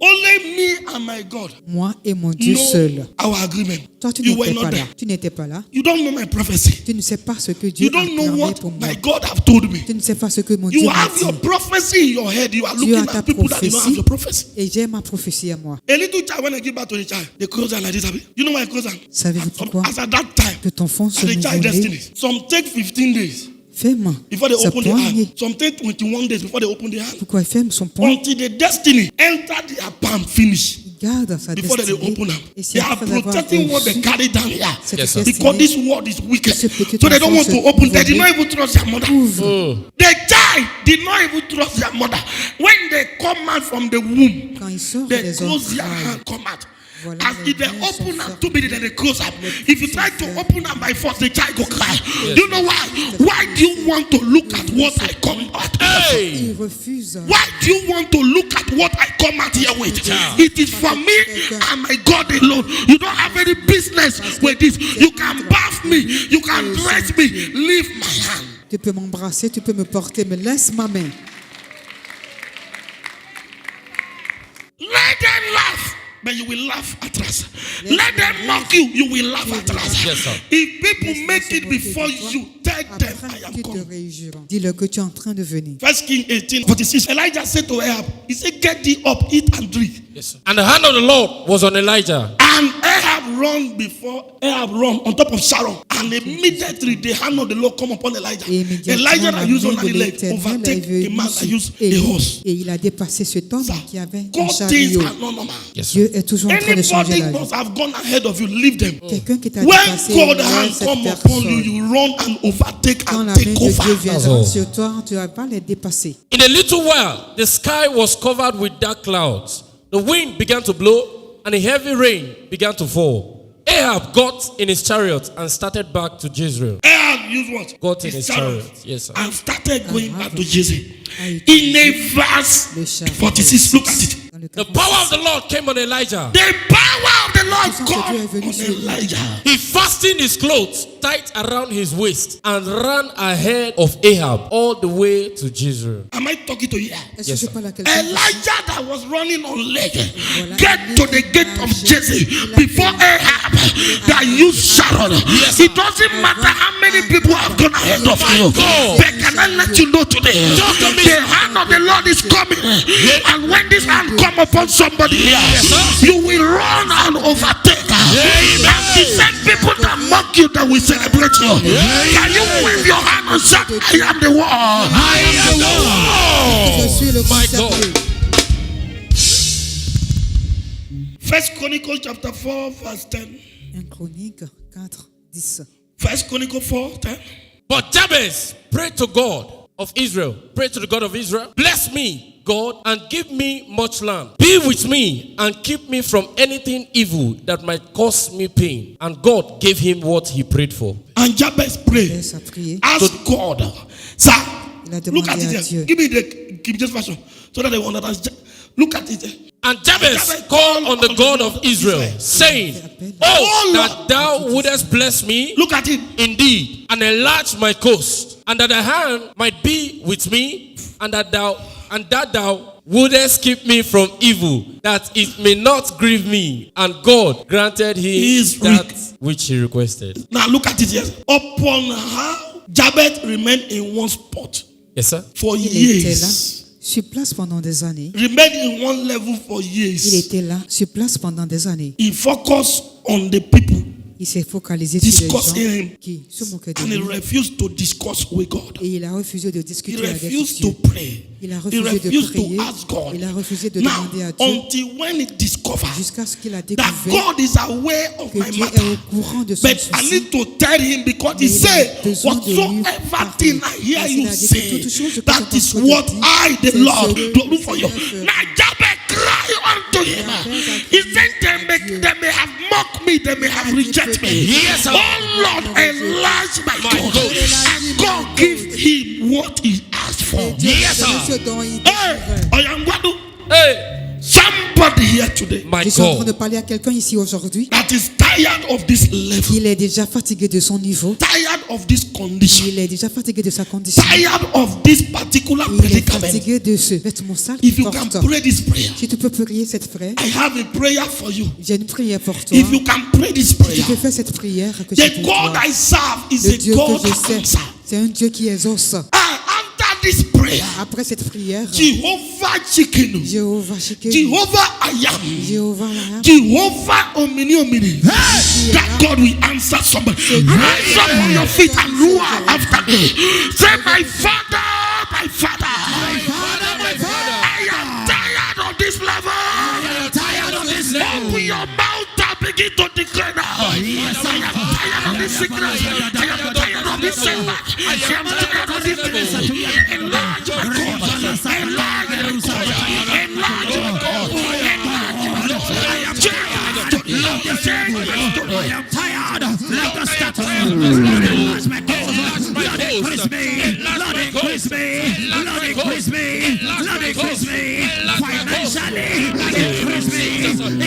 S1: Only me and my God
S3: Moi et mon Dieu
S1: know
S3: seul.
S1: our agreement.
S3: Toi, tu
S1: You were
S3: n'étais
S1: not
S3: pas là.
S1: there.
S3: Tu n'étais pas là.
S1: You don't know my prophecy.
S3: Tu ne sais pas ce que Dieu
S1: You
S3: a
S1: don't know
S3: permis
S1: what
S3: pour moi.
S1: my God have told me.
S3: Tu ne sais pas ce que mon
S1: You
S3: Dieu m'a
S1: have your
S3: dit.
S1: prophecy in your head. You are
S3: Tu
S1: looking
S3: as ta
S1: at people that do not have
S3: prophétie
S1: your prophecy.
S3: et j'ai ma prophétie à moi.
S1: A little child, when I give back to the child, they close down like this. You know why I close down?
S3: Savez-vous pourquoi?
S1: As at that time,
S3: Que ton fond
S1: at
S3: se
S1: the child
S3: nouveau-né,
S1: destiny. Some take 15 days
S3: ferme
S1: before they
S3: sa
S1: open their
S3: poignée.
S1: hand. Some take 21 days before they open their hand.
S3: Pourquoi il ferme son poing?
S1: Until the destiny enter their palm, finish.
S3: Il garde sa
S1: Before they
S3: destinée.
S1: open them.
S3: Et si
S1: They are
S3: après avoir
S1: protecting what they
S3: reçu
S1: carry down here.
S3: cette
S2: Yes, sir.
S1: Because this
S3: destinée,
S1: world is wicked.
S3: Ce petit
S1: So they don't want
S3: enfant
S1: to open. They did not
S3: se
S1: even trust their mother.
S3: ouvre
S1: The child did not even trust their mother. When they come out from the womb,
S3: quand il sort
S1: they
S3: des
S1: close their
S3: entrailles.
S1: hand, come out.
S3: Voilà,
S1: As
S3: les
S1: if they
S3: mains sont
S1: open up
S3: fermées.
S1: 2 minutes, then they close up. If you try to open up by force, the child go cry. You know why? Why do you want to look at what I come out?
S3: Il refuse.
S1: Why do you want to look at what I come out here with? It is for me and my God alone. You don't have any business with this. You can bath me, you can dress me, leave my hand.
S3: Tu peux m'embrasser, tu peux me porter, mais laisse ma main.
S1: Let them laugh, but you will laugh at us. Let them mock you, you will laugh at us.
S2: Yes, sir.
S1: If people make it before you, tell them I
S3: Après
S1: am
S3: qu'ils te
S1: coming.
S3: réjouiront. Dis-leur que tu es en train de venir.
S1: 1 Kings 18:46. Elijah said to Ahab, he said, get thee up, eat and drink.
S2: Yes, sir. And the hand of the Lord was on Elijah.
S1: And Ahab run on top of Sharon. And immediately the hand of the Lord come upon Elijah.
S3: Et immédiatement,
S1: Elijah
S3: la
S1: that used
S3: main
S1: only
S3: de
S1: leg
S3: l'Éternel est
S1: overtake a
S3: venue
S1: man that
S3: sur
S1: used a
S3: Élie.
S1: horse.
S3: Et il a dépassé cet homme qui avait un
S1: God things
S3: chariot.
S1: are not normal.
S2: Yes, sir.
S3: Dieu est toujours en train de changer
S1: Anybody
S3: la vie.
S1: must have gone ahead of you, leave them.
S3: Quelqu'un qui t'a
S1: When
S3: dépassé,
S1: God
S3: laisse
S1: hand
S3: cette
S1: come upon you,
S3: personne.
S1: you run and overtake
S3: Quand
S1: and
S3: la main
S1: take
S3: de Dieu
S1: over.
S3: viendra
S2: Oh.
S3: sur toi, tu ne vas pas les dépasser.
S2: In a little while, the sky was covered with dark clouds. The wind began to blow, and a heavy rain began to fall. Ahab got in his chariot and started back to Jezreel.
S1: Ahab used what?
S2: Got in his chariot. Yes, sir.
S1: And started going back to Jezreel.
S3: a
S1: In
S3: utilisé
S1: a
S3: le
S1: verse
S3: chariot.
S1: 46, look at it.
S3: Dans le
S2: The
S3: 46.
S2: power of the Lord came on Elijah.
S1: The power of the Lord
S3: Puissance de Dieu est
S1: come
S3: venue
S1: on
S3: sur lui.
S1: Elijah.
S2: He fastened his clothes tight around his waist and ran ahead of Ahab all the way to Jezreel.
S1: Am I talking to you?
S3: Est-ce
S2: Yes,
S3: que je
S2: sir.
S3: parle à quelqu'un?
S1: Elijah that was running on leg, get to the gate of Jezreel before Ahab that used Sharon. It doesn't matter how many people have gone ahead of you.
S2: God.
S1: But can I let you know today? The hand of the Lord is coming. And when this hand come upon somebody here, you will run and overtake. And the same people that that mock you, that will celebrate you. Can you wave your hand and say, I am the one?
S4: I am the
S3: Je
S4: one.
S3: suis le
S2: My
S3: consacré.
S2: God.
S1: First Chronicles chapter 4 verse 10.
S3: 1 Chronique 4, 10.
S1: First Chronicles 4, 10.
S2: But Jabez prayed to God of Israel. Pray to the God of Israel. Bless me, God, and give me much land. Be with me and keep me from anything evil that might cause me pain. And God gave him what he prayed for.
S1: And Jabez prayed.
S3: Jabez a prié.
S1: Ask God. Sir,
S3: Il a
S1: look
S3: demandé
S1: at it
S3: à
S1: here.
S3: Dieu.
S1: Give me the King James version so that they will understand. Look at it.
S2: And Jabez called on the God of Israel, saying, Oh, that thou wouldest bless me
S1: Look at it.
S2: indeed, and enlarge my coast, and that thy hand might be with me, and that thou wouldest keep me from evil, that it may not grieve me. And God granted
S1: He
S2: him
S1: is
S2: that
S1: weak.
S2: which he requested.
S1: Now look at it here. Upon her, Jabez remained in one spot
S2: Yes, sir.
S1: for
S3: Il était là,
S1: years.
S3: sur place pendant des années.
S1: Remained in one level for
S3: Il
S1: years.
S3: était là, sur place pendant des années.
S1: He focused on the people
S3: Il s'est focalisé sur les
S1: discussing
S3: gens
S1: him,
S3: qui se moquaient de
S1: and he
S3: lui.
S1: refused to discuss with God.
S3: Et il a refusé de
S1: He
S3: discuter avec
S1: refused
S3: Dieu.
S1: to pray.
S3: Il a
S1: He
S3: refusé de
S1: refused
S3: prier.
S1: to ask God.
S3: Il a refusé de
S1: Now,
S3: demander à Dieu
S1: until when he discovered
S3: jusqu'à ce qu'il a
S1: that
S3: découvert
S1: God is aware of
S3: que
S1: my
S3: Dieu
S1: matter.
S3: est au courant de son
S1: But I
S3: souci.
S1: need to tell him because he
S3: Mais il a
S1: said,
S3: besoin de lui
S1: whatsoever
S3: parler.
S1: thing I hear
S3: Parce qu'il
S1: you
S3: a dit que
S1: say,
S3: toute chose que
S1: that
S3: j'entends
S1: is
S3: toi
S1: what
S3: dire,
S1: I, the
S3: c'est
S1: Lord,
S3: ce que
S1: do
S3: le
S1: for you.
S3: Seigneur fait.
S1: Now Jabez cried unto him. He said, they may have mocked me, they may have rejected me.
S2: Yes, sir.
S1: Oh Lord, enlarge my coast. And God give him what he asked for.
S3: Et Dieu
S2: Yes,
S3: lui a donné
S2: sir.
S3: ce dont il
S1: Hey,
S3: désirait.
S1: Oyangwadu,
S2: Hey,
S1: somebody here today
S2: my
S3: Je suis en train de
S2: God.
S3: parler à quelqu'un ici aujourd'hui.
S1: that is tired of this level,
S3: Il est déjà fatigué de son niveau.
S1: tired of this condition,
S3: Il est déjà fatigué de sa condition.
S1: tired of this particular
S3: Il est
S1: predicament.
S3: fatigué de ce vêtement sale
S1: If
S3: qu'il
S1: you can
S3: porte.
S1: pray this prayer,
S3: Si tu peux prier cette prière,
S1: I have a prayer for you.
S3: j'ai une prière pour toi.
S1: If you can pray this
S3: Tu
S1: prayer,
S3: peux faire cette prière que j'ai
S1: the
S3: pour
S1: God
S3: toi.
S1: I serve is
S3: Le
S1: a
S3: Dieu
S1: God
S3: que je
S1: that
S3: sais,
S1: answers.
S3: c'est un Dieu qui exauce.
S1: After this prayer,
S3: Après cette prière,
S1: Jehovah Chicken,
S3: Jéhovah Shikenu,
S1: Jehovah I am,
S3: Jéhovah Laham,
S1: Jehovah Omini Omini, that God will answer somebody. Rise up on your feet and roar after me. Say, my Father, my Father, I am tired of this level. Open your mouth and begin to declare now. I am tired of this sickness. I am tired of this setback. I am tired of this sickness. Enlarge my God. Enlarge my God. Enlarge my God. Enlarge my God. I am tired. I am tired.
S5: Let us start enlarge my cause. Lord, increase me. Lord, increase me. Lord, increase me. Lord, increase me. Financially, increase me.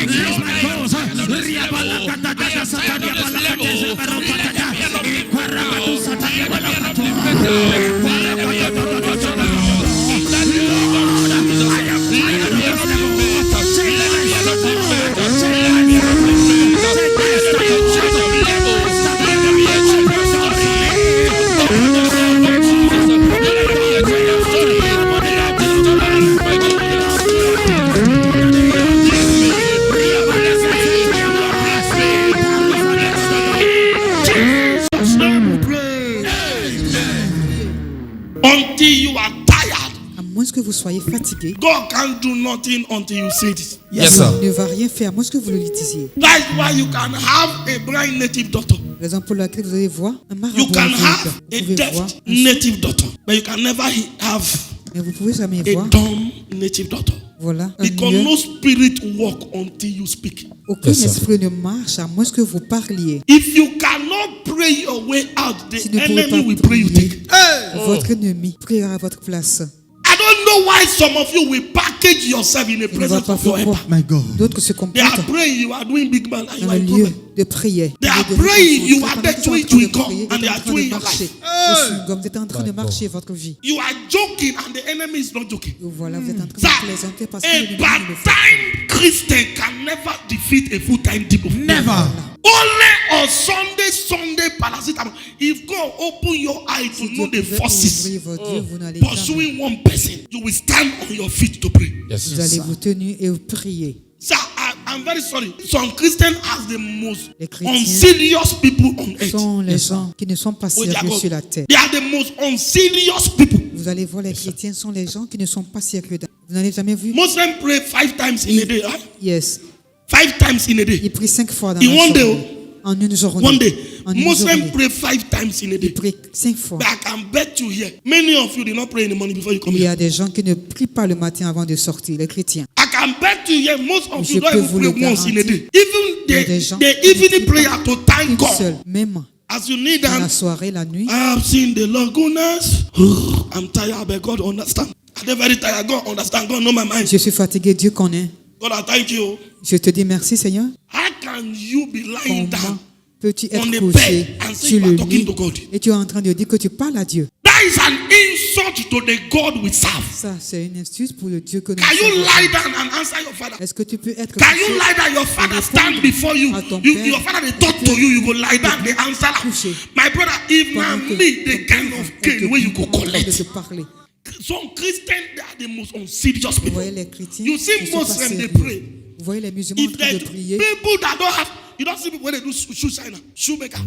S5: Increase my cause. Riabalakata satania balakata zebaropatata. Ikwarabatu satania balakata.
S1: Jesus' name we pray. Until you are tired,
S3: à moins que vous soyez fatigué,
S1: God can't do nothing until you say it.
S2: Yes,
S3: Dieu
S2: sir.
S3: ne va rien faire, à moins que vous le disiez.
S1: That's why you can have a blind native doctor.
S3: Raison pour laquelle vous allez voir un
S1: You
S3: marabout
S1: can
S3: aveugle.
S1: have
S3: Vous
S1: a
S3: pouvez
S1: deaf
S3: voir,
S1: native doctor, but you can never have
S3: mais vous pouvez jamais
S1: a
S3: voir.
S1: dumb native doctor.
S3: Voilà, un
S1: Because
S3: lieu.
S1: no spirit work until you speak.
S3: Aucun
S2: Yes, sir.
S3: esprit ne marche à moins que vous parliez.
S1: If you cannot pray your way out, the
S3: Si vous ne pouvez
S1: enemy will
S3: pas
S1: pray you
S3: prier,
S1: take.
S3: votre ennemi priera à votre place.
S1: I don't know why some of you will package yourself in the
S3: Il ne va
S1: presence
S3: pas
S1: of your
S3: pourquoi
S1: helper.
S3: d'autres se
S1: They
S3: comportent
S1: are praying, you are doing big man, and you
S3: dans
S1: are
S3: le
S1: in
S3: lieu
S1: problem.
S3: de prière.
S1: They are
S3: Au lieu de
S1: praying,
S3: vous
S1: you
S3: concentrer,
S1: are
S3: pendant
S1: there
S3: qu'ils sont en
S1: doing
S3: train de
S1: chewing gum,
S3: prier,
S1: and
S3: vous êtes
S1: they
S3: en
S1: are
S3: train
S1: doing
S3: de
S1: your
S3: marcher.
S1: life.
S3: Le chewing-gum, vous êtes en train de marcher votre vie.
S1: You are joking, and the enemy is not joking.
S3: Et voilà, vous êtes en train
S1: Sir,
S3: de plaisanter parce que
S1: a
S3: l'ennemi ne le fait pas.
S1: part-time Christian can never defeat a full-time demon.
S5: Never.
S1: Only on Sunday paracetamol. If God open your eye to
S3: Si
S1: know
S3: Dieu
S1: the
S3: pouvait
S1: forces
S3: ouvrir vos yeux, vous n'allez jamais.
S1: pursuing one person, you will stand on your feet to pray.
S2: Yes,
S3: Vous allez
S2: sir.
S3: vous tenir et vous prier.
S1: Sir, I'm very sorry. Some Christians are the most
S3: Les chrétiens
S1: unserious people on earth.
S3: sont les gens qui ne sont pas
S1: Oh, they are
S3: sérieux
S1: God.
S3: sur la terre.
S1: They are the most unserious people.
S3: Vous allez voir, les chrétiens sont les gens qui ne sont pas sérieux. Vous n'avez jamais vu?
S1: Muslims pray 5 times in a day. Right?
S3: Yes.
S1: 5 times in a day.
S3: Ils prient 5 fois dans
S1: In
S3: la
S1: one day,
S3: journée. En une journée.
S1: One day.
S3: En une
S1: Muslims
S3: journée.
S1: pray 5 times in a
S3: Ils
S1: day.
S3: prient 5 fois.
S1: But I can bet you here, many of you did not pray in the morning before you come
S3: Il y
S1: here.
S3: a des gens qui ne prient pas le matin avant de sortir, les chrétiens.
S1: I can bet you here, most of
S3: Je
S1: you don't
S3: peux
S1: even
S3: vous le
S1: pray once in a day.
S3: garantir. Il y a
S1: Even
S3: des gens
S1: the
S3: qui ne
S1: evening
S3: prient
S1: prayer
S3: pas
S1: to thank
S3: une
S1: God.
S3: seule, même
S1: As you need
S3: dans la
S1: them,
S3: soirée, la nuit.
S1: I have seen the Lord goodness. I'm tired, but God understand. I'm very tired. God understand. God know my mind.
S3: Je suis fatigué, Dieu connaît.
S1: God, I thank you.
S3: Je te dis merci, Seigneur.
S1: How can you be lying
S3: Comment
S1: down?
S3: peux-tu
S1: on
S3: être
S1: the
S3: couché
S1: bed and say
S3: sur
S1: you are
S3: le
S1: talking
S3: lit
S1: to God?
S3: et tu es en train de dire que tu parles à Dieu?
S1: That is an insult to the God we serve.
S3: Ça, c'est une excuse pour le Dieu que nous
S1: Can you
S3: servons.
S1: lie down and answer your father?
S3: Est-ce que tu peux être
S1: Can
S3: couché
S1: you lie down? Your father
S3: répondre
S1: stand before you.
S3: à ton
S1: You
S3: père?
S1: your father they talk to you. You go lie down. They answer.
S3: Couché.
S1: My brother, if now
S3: pendant que
S1: me, the
S3: ton
S1: kind
S3: père
S1: of
S3: est
S1: cane where you go
S3: en train de
S1: collect.
S3: te parler.
S1: Some Christians, they are the most unserious
S3: Vous
S1: people.
S3: voyez les chrétiens
S1: You
S3: qui
S1: see
S3: ne sont pas
S1: Muslims, they
S3: sérieux.
S1: pray.
S3: Vous voyez les musulmans en
S1: If
S3: train
S1: there's
S3: de prier.
S1: people that don't have, you don't see people when they do shoe shiner, shoemaker.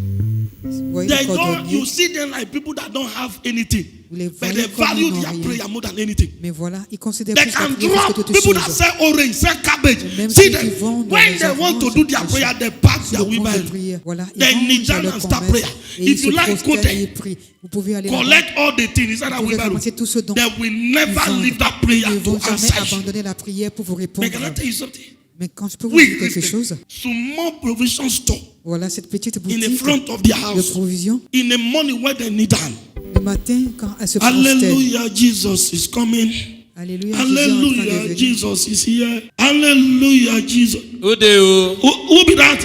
S3: Vous voyez
S1: They
S3: les
S1: don't,
S3: cordonniers.
S1: you see them like people that don't have anything.
S3: Vous les
S1: But
S3: voyez
S1: they
S3: comme
S1: value
S3: ils n'ont
S1: their
S3: rien.
S1: prayer more than anything.
S3: Mais voilà, ils considèrent
S1: They
S3: plus la
S1: can
S3: prière plus que
S1: drop
S3: toute
S1: people that
S3: chose.
S1: sell orange, sell cabbage.
S3: Même
S1: See
S3: ceux
S1: them,
S3: qui vont dans
S1: when
S3: les
S1: they want to
S3: oranges,
S1: do their
S3: les
S1: prayer,
S3: choses,
S1: they pack
S3: sur
S1: their
S3: le pont de
S1: Bible.
S3: prière, voilà, ils
S1: They
S3: rangent
S1: kneel down
S3: leur
S1: and start
S3: commerce
S1: prayer.
S3: et ils
S1: If
S3: se
S1: you like, go
S3: prosternent
S1: there.
S3: et prient. Vous pouvez aller là-bas.
S1: Collect all the things inside that
S3: Vous pouvez
S1: wheelbarrow.
S3: ramasser tout ce dont
S1: They will never
S3: ils
S1: leave
S3: ont.
S1: that prayer
S3: Ils ne
S1: to
S3: vont jamais
S1: answer you.
S3: abandonner la prière pour vous
S1: But
S3: répondre.
S1: can I tell you something?
S3: Mais quand je peux vous
S1: We
S3: dire quelque
S1: Christians,
S3: chose,
S1: small provision store
S3: voilà cette petite
S1: in the
S3: boutique
S1: front of their
S3: de
S1: house
S3: provision.
S1: in the morning when they need them.
S3: Le matin, quand elle se prosterne,
S1: Hallelujah, Jesus is coming.
S3: Alléluia, Jésus est en train de
S1: Hallelujah,
S3: venir.
S1: Jesus is here. Hallelujah, Jesus.
S2: Udeu.
S1: Who be that?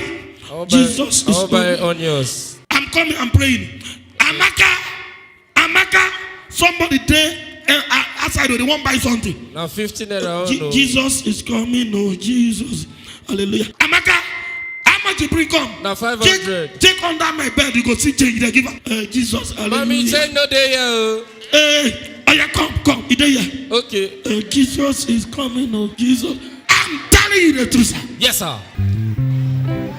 S2: I'll
S1: Jesus is
S2: buy
S1: coming.
S2: onions.
S1: I'm coming, I'm praying. Amaka, somebody there outside, they won't buy something.
S2: Now 15 naira. No.
S1: Jesus is coming, oh Jesus. Hallelujah. Amaka, how much you bring come?
S2: Now 500.
S1: Take under my bed, you go see change, they give Jesus. Hallelujah.
S2: Mommy, say no day here.
S1: Hey, oh yeah, come, you there here.
S2: Okay.
S1: Jesus is coming, oh Jesus. I'm telling you the truth, sir.
S2: Yes, sir.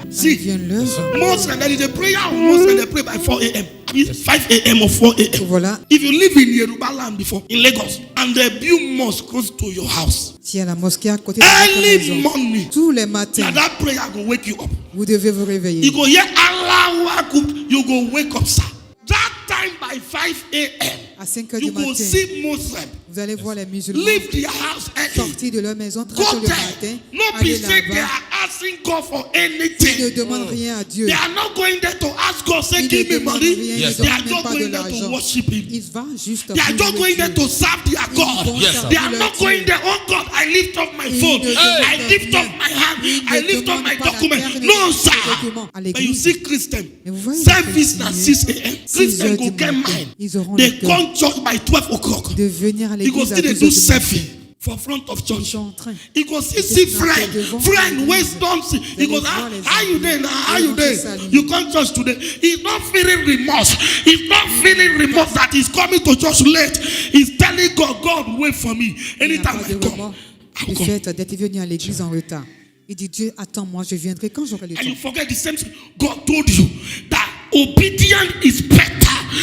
S3: Quand
S1: See,
S3: vient l'heure,
S1: Muslim, there is a prayer of Muslim, they pray by 4 a.m. I mean 5 a.m. or 4 a.m.
S3: voilà,
S1: If you live in Yoruba land before, in Lagos, and they build mosque close to your house,
S3: s'il y a la mosquée à côté de votre
S1: early
S3: maison,
S1: morning,
S3: tous les
S1: now
S3: matins,
S1: that prayer go wake you up.
S3: vous devez vous réveiller.
S1: You go hear Allah Akbar, you go wake up, sir. That time by 5 a.m.,
S3: À 5 heures
S1: you
S3: du
S1: go
S3: matin,
S1: see Muslim
S3: vous allez voir les musulmans
S1: leave their house early.
S3: sortir de leur maison très
S1: Go
S3: tôt le
S1: there.
S3: matin,
S1: No be
S3: aller
S1: say they
S3: là-bas.
S1: are asking God for
S3: Ils ne
S1: anything.
S3: demandent rien à Dieu.
S1: They are not going there to ask God, say,
S3: Ils ne
S1: give me
S3: demandent
S1: money.
S3: rien,
S2: Yes,
S3: ils
S2: sir.
S1: They
S3: ne
S1: are
S3: demandent
S1: just
S3: pas de
S1: going there to
S3: l'argent.
S1: worship Him.
S3: Ils vont juste
S1: They are
S3: pour
S1: just going there
S3: Dieu.
S1: to serve their
S3: Ils
S1: God.
S3: vont
S2: Yes, sir.
S3: servir
S1: They are
S3: leur
S1: not
S3: Dieu.
S1: going there. Oh God, I lift up my
S3: Ils
S1: phone.
S3: ne
S1: I
S3: demandent
S1: lift
S3: rien.
S1: up my hand.
S3: Ils
S1: I
S3: ne
S1: lift up
S3: demandent
S1: my
S3: pas la
S1: document.
S3: terre, ils ne
S1: No,
S3: demandent
S1: sir.
S3: pas de documents à
S1: But you
S3: l'église.
S1: see Christian
S3: Mais vous voyez les
S1: service at
S3: chrétiens,
S1: 6 a.m.
S3: 6
S1: Christian
S3: heures
S1: go
S3: du
S1: get
S3: matin,
S1: mine.
S3: ils auront
S1: They
S3: le cœur
S1: come church by 12 o'clock.
S3: de venir à
S1: He go
S3: l'église à
S1: still they
S3: 12
S1: do
S3: heures du matin.
S1: selfie for front of
S3: Ils
S1: church.
S3: sont en train.
S1: He go see
S3: Ils sont
S1: friend,
S3: devant
S1: friend,
S3: l'église.
S1: wisdom. He goes,
S3: voir les
S1: how you
S3: amis.
S1: there now? How
S3: Ils
S1: you
S3: vont
S1: there?
S3: se saluer.
S1: You come church today. He's not feeling remorse. He's not feeling remorse that he's coming to church late. He's telling God, God, wait for me.
S3: Il n'a
S1: Anytime
S3: pas
S1: I
S3: de
S1: come,
S3: remords
S1: I
S3: du
S1: will come.
S3: fait d'être venu à l'église en retard. Il dit, Dieu, attends-moi, je viendrai quand j'aurai le
S1: And you
S3: temps.
S1: forget the same thing. God told you that obedience is better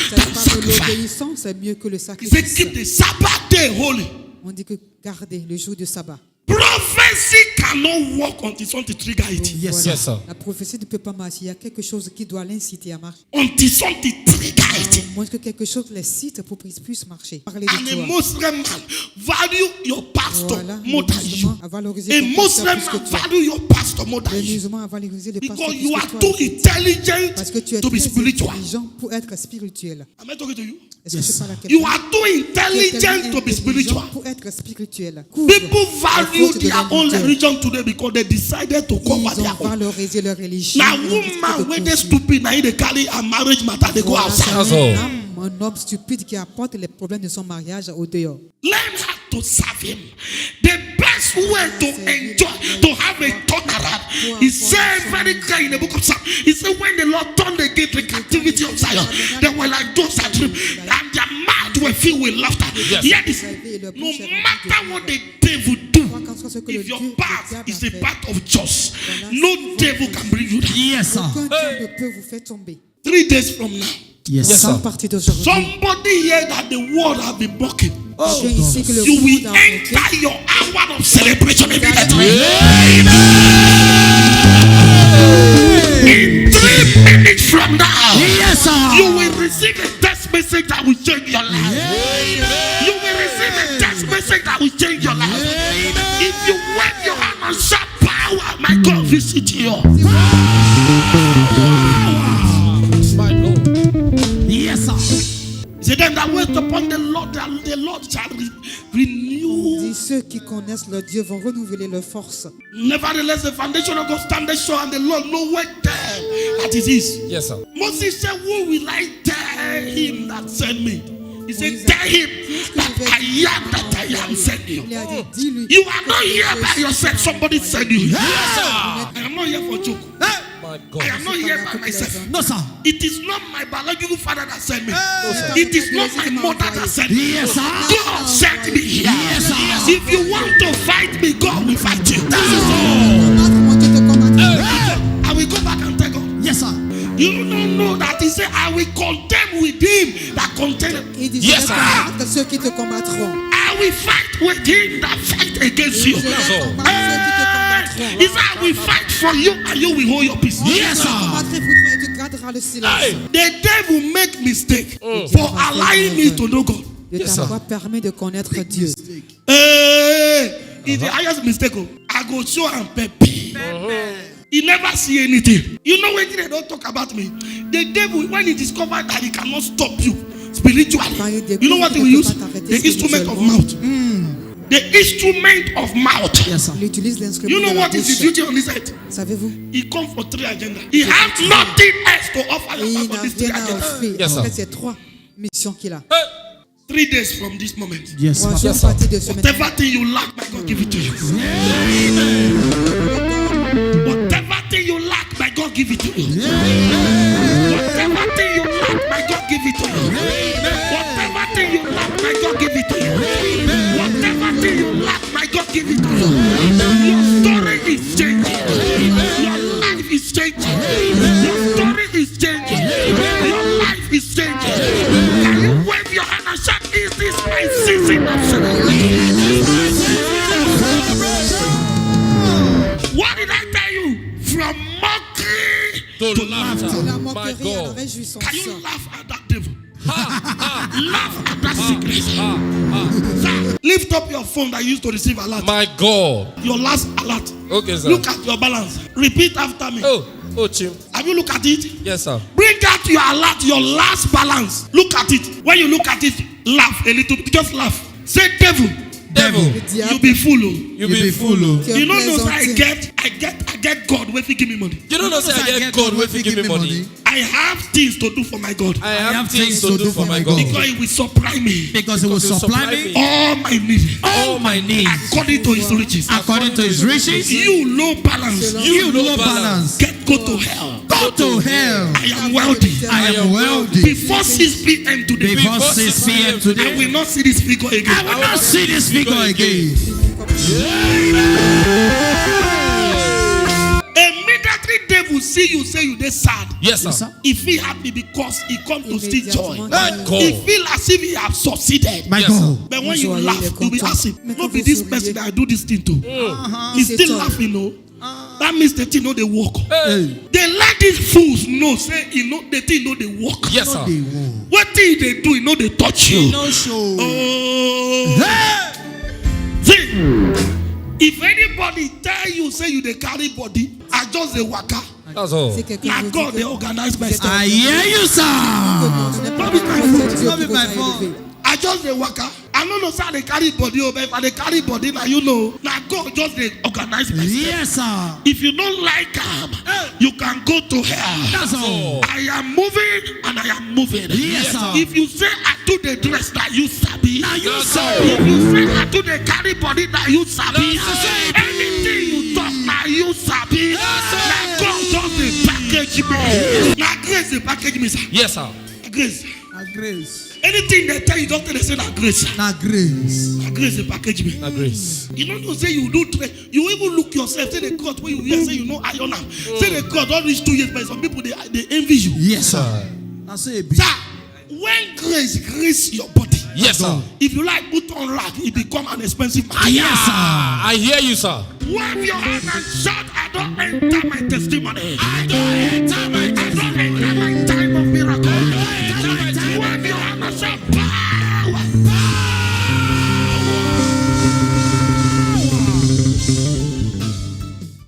S3: Ça
S1: than
S3: parle de
S1: sacrifice.
S3: l'obéissance, c'est mieux que le
S1: He said,
S3: sacrifice.
S1: keep the Sabbath day holy.
S3: On dit que garder le jour de sabbat.
S1: Prophecy cannot work until something trigger it.
S3: Donc,
S2: Yes, yes, sir.
S3: La prophétie ne peut pas marcher. Il y a quelque chose qui doit l'inciter à marcher.
S1: Until something trigger it.
S3: Au moins que quelque chose les cite pour qu'ils puissent marcher. Parler de
S1: And a
S3: toi.
S1: Muslim man value your pastor
S3: Voilà,
S1: more
S3: le
S1: than you.
S3: musulman a valorisé
S1: A
S3: ton pasteur
S1: Muslim
S3: plus que
S1: man
S3: toi.
S1: value your pastor more than
S3: Le
S1: you.
S3: musulman a valorisé le pasteur
S1: Because
S3: plus
S1: you
S3: que
S1: are
S3: toi.
S1: too intelligent
S3: Parce que tu es
S1: to be
S3: très
S1: spiritual.
S3: intelligent pour être spirituel.
S1: Am I talking to you?
S3: Est-ce que je parle à quelqu'un?
S1: You are too
S3: Tu es
S1: intelligent
S3: tellement
S1: to be
S3: intelligent
S1: spiritual.
S3: pour être spirituel. Couvre
S1: People
S3: les
S1: value
S3: fautes de
S1: their own
S3: l'adultère.
S1: religion today because they decided to cover
S3: Ils
S1: their
S3: ont
S1: own.
S3: valorisé leur religion.
S1: Now,
S3: Ils ont décidé
S1: woman,
S3: de
S1: when they
S3: continuer.
S1: stupid, now they carry a marriage matter, they go
S3: Voilà,
S1: outside.
S2: That's
S3: c'est
S2: all.
S3: un homme stupide qui apporte les problèmes de son mariage au dehors.
S1: Learn how to serve him. The best way to enjoy, to have a turnaround, he said very clear in the book of Psalms. He said, when the Lord turned against the captivity of Zion, they were like those that dream, and their mouths were filled with laughter.
S2: Yes.
S1: Yet, no matter what the devil do,
S3: Quoi qu'en soit ce que le
S1: If your
S3: Dieu, le
S1: path
S3: diable
S1: is
S3: a
S1: a
S3: fait,
S1: path of justice,
S3: voilà,
S1: no
S3: si vous
S1: devil
S3: faites
S1: can bring you down.
S5: Yes, sir.
S3: aucun Dieu ne peut vous faire tomber.
S1: 3 days from now,
S5: Yes,
S2: Yes,
S5: sir.
S3: À
S2: sir.
S3: partir d'aujourd'hui,
S1: somebody here that the world have been mocking.
S3: quelqu'un ici que le
S1: You will
S3: monde a moqué,
S1: enter your hour of celebration immediately. In 3 minutes from now,
S5: Yes, sir.
S1: you will receive a text message that will change your life. You will receive a text message that will change your life. If you wave your hand and shout power, my God visit you.
S2: My God.
S5: Yes, sir.
S1: Say them that wait upon the Lord shall renew.
S3: dit ceux qui connaissent leur Dieu vont renouveler leur force.
S1: Nevertheless, the foundation of God standeth sure, and the Lord knoweth them that it is.
S2: Yes, sir.
S1: Moses said, who will I tell him that sent me? He said,
S3: Moïse a
S1: tell
S3: dit,
S1: him that I am that I am sent you.
S3: Il a dit, dis-lui.
S1: You are not here by yourself. Somebody sent you.
S3: Ah.
S1: I am not here for joke.
S2: My
S1: I
S2: God.
S1: am not here by myself.
S5: No, sir.
S1: It is not my biological father that sent me.
S3: sir.
S1: It is not my mother that sent me.
S5: Yes, sir.
S1: God sent me here.
S5: Yes, sir.
S1: If you want to fight me, God will fight you.
S3: Mon Dieu te combattra.
S1: I will go back and tell God.
S5: Yes, sir.
S1: You don't know that he said, I will contend with him that contend.
S3: Il dit,
S2: Yes,
S3: je
S2: sir.
S3: vais combattre ceux qui te combattront.
S1: I will fight with him that fight against you.
S3: Je vais
S2: all.
S3: combattre ceux qui te combattront.
S1: He said, I will fight for you and you will hold your peace.
S5: Yes,
S3: Je
S5: sir.
S3: combattrai pour toi et tu garderas le silence.
S2: Hey.
S1: The devil make mistake for allowing me to know God.
S3: De
S2: Yes,
S3: ta
S2: sir.
S3: voix permet de connaître Dieu.
S1: Hey, it's the highest mistake. Oh. I go show and pepe. He never see anything. You know when they don't talk about me. The devil, when he discovered that he cannot stop you spiritually, you know what he will use? The instrument of mouth. The instrument of mouth.
S5: Yes, sir.
S3: Il utilise l'instrument
S1: You know
S3: de la
S1: what is his
S3: bouche.
S1: duty on his head?
S3: Savez-vous?
S1: He come for 3 agendas. He has nothing else to offer
S3: Et il
S1: apart
S3: n'a
S1: from these 3
S3: rien à
S1: agendas.
S3: offrir.
S2: Yes,
S3: En
S2: sir.
S3: fait, c'est 3 missions qu'il a.
S1: 3 days from this moment.
S5: Yes,
S3: Moi,
S5: sir.
S3: je fais partie de ce maintenant.
S1: Whatever thing you lack, my God give it to you. Whatever thing you lack, my God give it to you. Whatever thing you lack, my God give it to you. Whatever thing you lack, my God give it to you. Whatever thing you lack, my God give it to you. Your story is changing. Your life is changing. Your story is changing. Your life is changing. Can you wave your hand and shout, is this my season of celebration? What did I tell you? From mockery
S2: To
S1: to
S2: laughter.
S3: De la
S2: My
S3: moquerie à la
S2: God.
S3: réjouissance.
S1: Can you laugh at that devil? Laugh at that sickness. Sir, lift up your phone that you used to receive alert.
S2: My God.
S1: Your last alert.
S2: Okay, sir.
S1: Look at your balance. Repeat after me.
S2: Oh, Chim.
S1: Have you looked at it?
S2: Yes, sir.
S1: Bring out your alert, your last balance. Look at it. When you look at it, laugh a little bit. Just laugh. Say, devil,
S2: Devil,
S3: Le
S1: you
S3: diable
S1: be full. Oh.
S2: you be full.
S3: qui est
S1: You don't know, I
S3: plaisantin.
S1: get God when He give me money.
S2: You don't know, say I get God when you give me money.
S1: I have things to do for my God.
S2: I have things to do for my God.
S1: Because He will supply me
S5: Because it will supply me
S1: all my needs
S5: all my needs
S1: according to His riches.
S5: according to his riches.
S1: You low balance.
S5: You no balance.
S1: Go to hell.
S5: Go to hell.
S1: I am wealthy.
S5: I am wealthy.
S1: Before 6 p.m. today,
S5: Before 6 p.m.
S1: I
S5: today,
S1: will not see this figure
S5: I
S1: again.
S5: will not see this figure again.
S1: Immediately devil see you say you dey sad.
S2: Yes, sir.
S5: Yes, sir.
S1: He feel happy because he come to steal joy.
S3: Immédiatement,
S2: My
S3: il-
S2: God.
S1: He feel as if he have succeeded.
S5: My
S2: Yes, sir.
S5: God.
S1: But when you
S3: Joyeux,
S1: laugh,
S3: il est
S1: you be
S3: content.
S1: asking,
S3: Mais
S1: no
S3: quand
S1: be
S3: vous
S1: this
S3: souriez-
S1: person that I do this thing to. He
S3: C'est
S1: still
S3: toi.
S1: laughing, no. That means the thing no dey work.
S5: Hey.
S1: They let these fools know say he know the thing no dey work.
S2: Yes, sir.
S5: They won't.
S1: What thing they do, he no dey touch you.
S5: No show.
S1: Oh. See, if anybody tell you say you dey carry body, I just dey waka.
S2: That's all.
S3: C'est quelqu'un
S1: Na
S3: qui vous
S1: God
S3: dit
S1: dey
S3: que-
S1: organize my
S3: que
S1: stuff.
S5: I hear you,
S3: que
S5: sir.
S3: non, ce n'est pas
S1: Not be my
S3: c'est
S1: fault.
S3: Dieu
S5: Not
S3: qui
S5: be
S3: vous
S5: my
S3: a
S5: fault.
S3: élevé.
S1: I just dey waka. I no know say I dey carry body o, but if I dey carry body, na you know. Na God just dey organize my stuff.
S5: Yes, sir.
S1: If you don't like am, you can go to hell.
S5: That's all.
S1: I am moving and I am moving.
S5: Yes, sir.
S1: If you say I do the dress, that you sabi.
S5: Now you
S2: Yes,
S5: say.
S1: If you say I do the carry body, that you sabi.
S2: Yes, sir.
S1: Anything you talk, now you sabi. Na God just dey package me. Na grace dey package me, sir.
S2: Yes, sir.
S1: Grace.
S5: Grace.
S1: Anything they tell you, just tell they say that grace.
S5: Na grace.
S1: Na grace they package me.
S2: Na grace.
S1: You know, say you do you even look yourself, say the God where you hear, say you know iron am. Say the God don't reach 2 years, but some people they envy you.
S5: Yes, sir. I say be.
S1: Sir, when grace your body.
S2: Yes, sir.
S1: If you like put on rack, it become an expensive matter.
S5: Yes, sir.
S2: I hear you, sir.
S1: Wave your hand and shout, I don't enter my testimony.
S5: I don't enter my testimony.